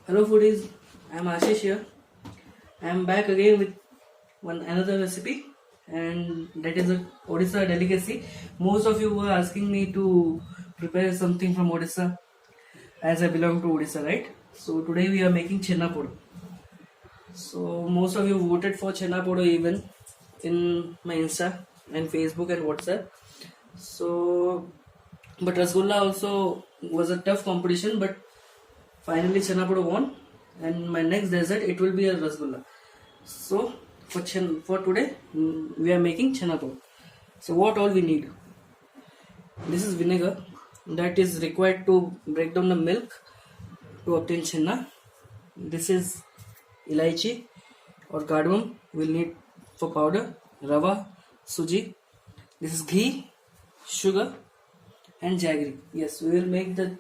Hello foodies, I am Ashish here. I am back again with another recipe, and that is a Odisha delicacy. Most of you were asking me to prepare something from Odisha as I belong to Odisha, right? So today we are making chenna podo. So most of you voted for chenna podo even in my Insta and Facebook and WhatsApp. So but Rasgulla also was a tough competition, but finally chenna podo won, and my next dessert it will be a rasgulla. So for today we are making chenna podo. So what all we need? This is vinegar that is required to break down the milk to obtain chenna. This is elaichi or cardamom we'll need for powder, rava, suji. This is ghee, sugar and jaggery. Yes, we will make the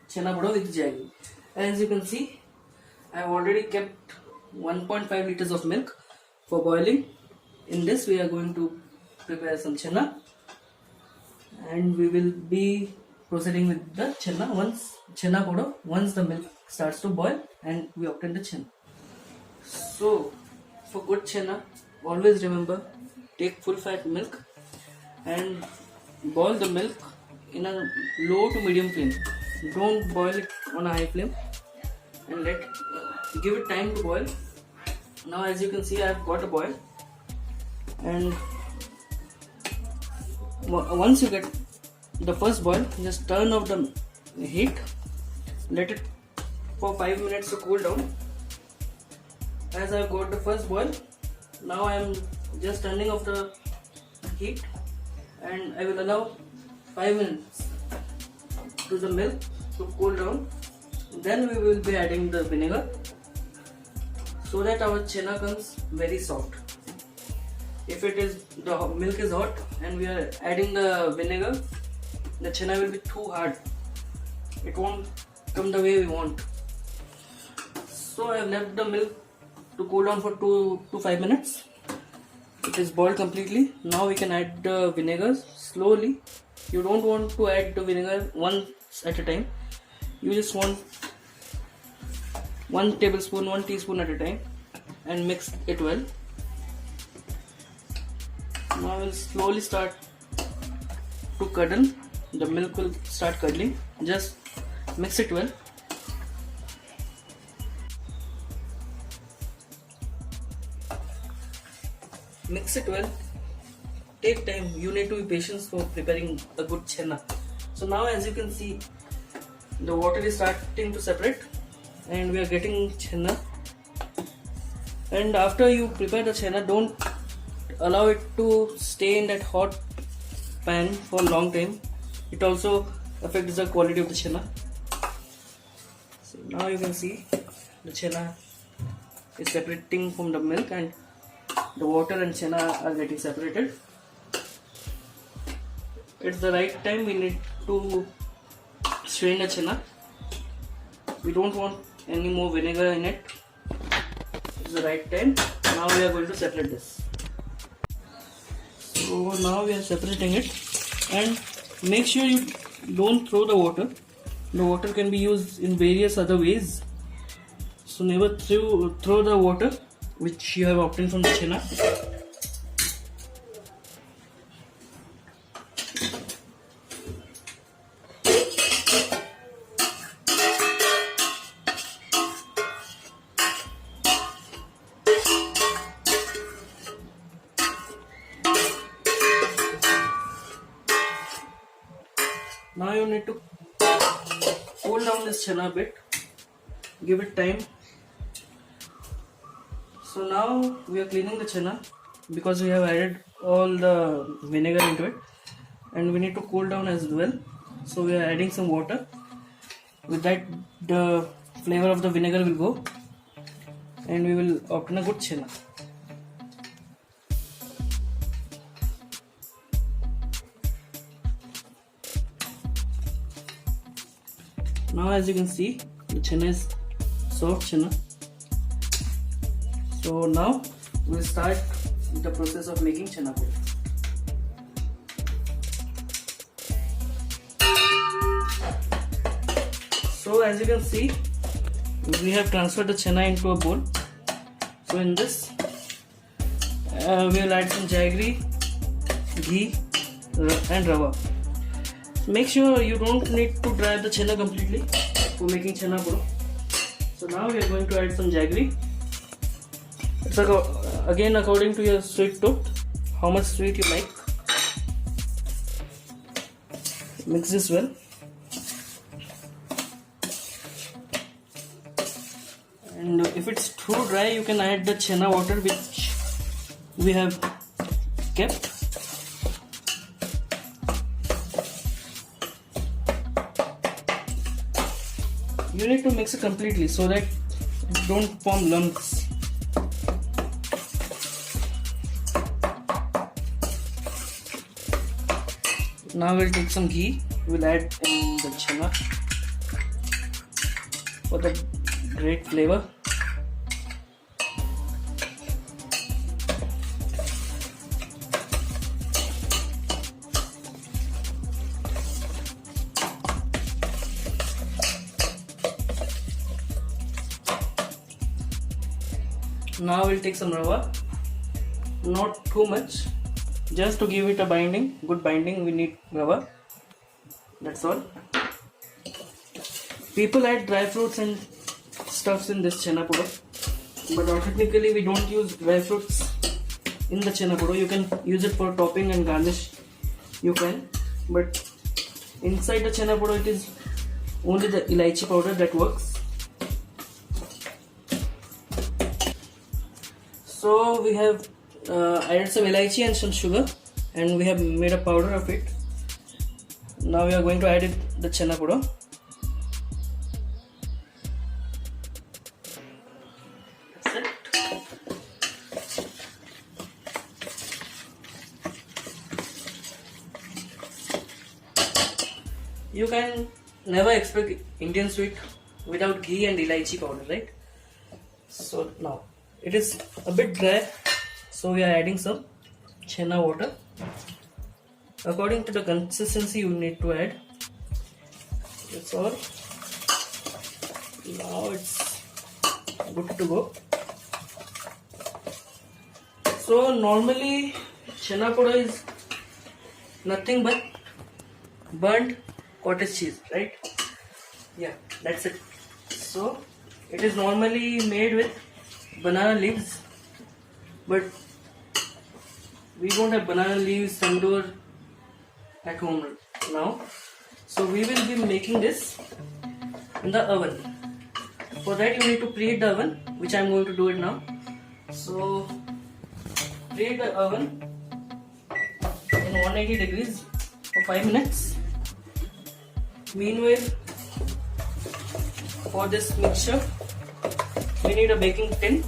chenna podo with jaggery. As you can see, I have already kept 1.5 liters of milk for boiling. In this we are going to prepare some chenna, and we will be proceeding with the chenna podo once the milk starts to boil and we obtain the chenna. So for good chenna, always remember, take full fat milk and boil the milk in a low to medium flame. Don't boil it on a high flame, and give it time to boil. Now as you can see, I have got a boil, and once you get the first boil, just turn off the heat, let it for 5 minutes to cool down. As I have got the first boil, now I am just turning off the heat, and I will allow 5 minutes to the milk to cool down. Then we will be adding the vinegar so that our chenna comes very soft. If the milk is hot and we are adding the vinegar, the chenna will be too hard. It won't come the way we want. So I have left the milk to cool down for 2 to 5 minutes. It is boiled completely. Now we can add the vinegar slowly. You don't want to add the vinegar once at a time. You just want 1 tablespoon, 1 teaspoon at a time, and mix it well. Now we'll slowly start to curdle. The milk will start curdling. Just mix it well. Mix it well. Take time. You need to be patient for preparing a good chenna. So now as you can see, the water is starting to separate and we are getting chenna. And after you prepare the chenna, don't allow it to stay in that hot pan for a long time. It also affects the quality of the chenna. So now you can see the chenna is separating from the milk, and the water and chenna are getting separated. It's the right time. We need to strain the chenna. We don't want any more vinegar in it. It's the right time. Now we are going to separate this. So now we are separating it, and make sure you don't throw the water. The water can be used in various other ways. So never throw the water which you have obtained from the chenna. Now you need to cool down this chenna a bit. Give it time. So now we are cleaning the chenna because we have added all the vinegar into it, and we need to cool down as well. So we are adding some water. With that, the flavor of the vinegar will go, and we will obtain a good chenna. Now as you can see, the chenna is soft chenna. So now we'll start the process of making chenna podo. So as you can see, we have transferred the chana into a bowl. So in this, we will add some jaggery, ghee, and rava. Make sure you don't need to dry the chana completely for making chana poda. So now we are going to add some jaggery. It's again according to your sweet tooth, how much sweet you like. Mix this well. And if it's too dry, you can add the chana water which we have kept. You need to mix it completely so that it don't form lumps. Now we'll take some ghee. We'll add in the chana for the great flavor. Now we'll take some rava, not too much, just to give it a binding, good binding. We need rava, that's all. People add dry fruits and stuffs in this chana poda, but technically we don't use dry fruits in the chana poda. You can use it for topping and garnish, you can, but inside the chana poda it is only the elaichi powder that works. So we have added some elaichi and some sugar, and we have made a powder of it. Now we are going to add it the chana poda. That's it. You can never expect Indian sweet without ghee and elaichi powder, right? So now it is a bit dry, so we are adding some chana water according to the consistency you need to add. That's all. Now it's good to go. So normally chana poda is nothing but burnt cottage cheese, right? Yeah, that's it. So it is normally made with banana leaves, but we don't have banana leaves tandoor at home now, so we will be making this in the oven. For that you need to preheat the oven, which I am going to do it now. So preheat the oven in 180 degrees for 5 minutes. Meanwhile, for this mixture we need a baking tin.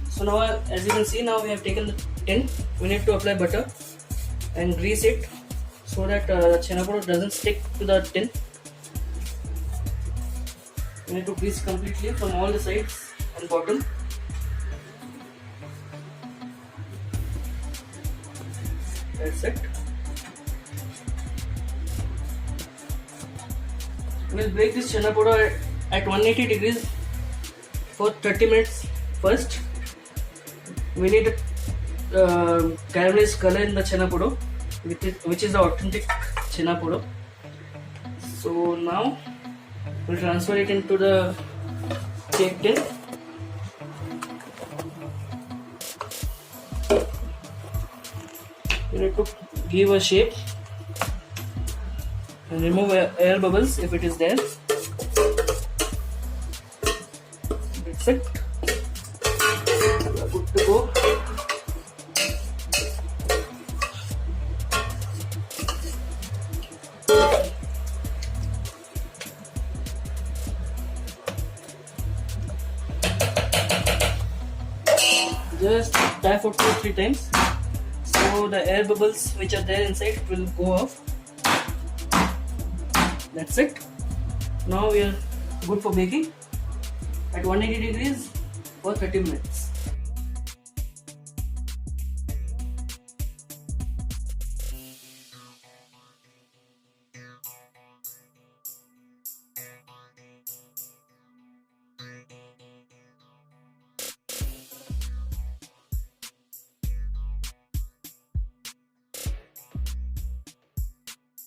So now, as you can see, now we have taken the tin. We need to apply butter and grease it so that chana poda doesn't stick to the tin. We need to grease completely from all the sides and bottom. That's it. We'll bake this chana poda at 180 degrees for 30 minutes first. We need a caramelized color in the chana poda, which is the authentic chana poda. So now we'll transfer it into the cake tin. You need to give a shape and remove air bubbles if it is there. That's it. We are good to go. Just tap for 2-3 times so the air bubbles which are there inside will go off. That's it. Now we are good for baking at 180 degrees for 30 minutes.